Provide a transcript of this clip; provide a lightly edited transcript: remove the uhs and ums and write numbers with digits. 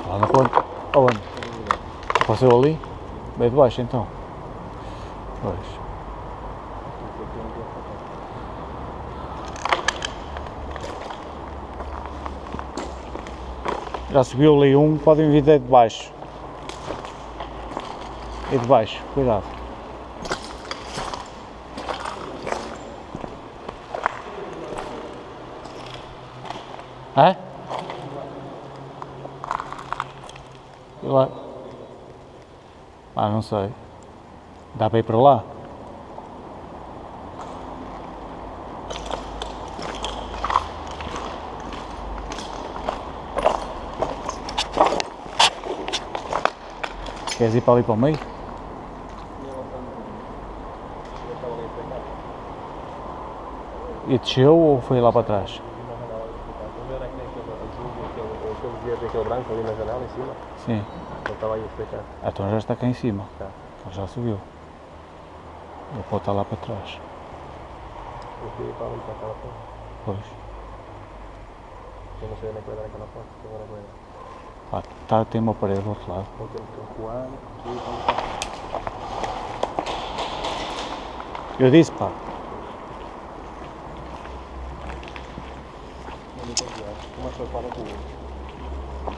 Lá na ponta. Aonde? Passou ali? Bem de baixo então. Pois. Já subiu ali um, podem vir de baixo. E de baixo, cuidado. Hã? E lá? Ah, não sei. Dá para ir para lá? Queres ir para ali para o meio? E desceu ou foi lá para trás? Aquele branco ali na janela em cima, Sim. ele estava aí a explicar. Então já está cá em cima. Tá. Ele já subiu. Ele pode estar lá para trás. Eu fui para ali para aquela porta. Pois. Eu não sei onde é que vai dar aquela porta, não sei onde é que vai dar. Pá, tem uma parede do outro lado. Vou ter que recuar e ir para ali. Eu disse, pá. Uma pessoa fala com o outro.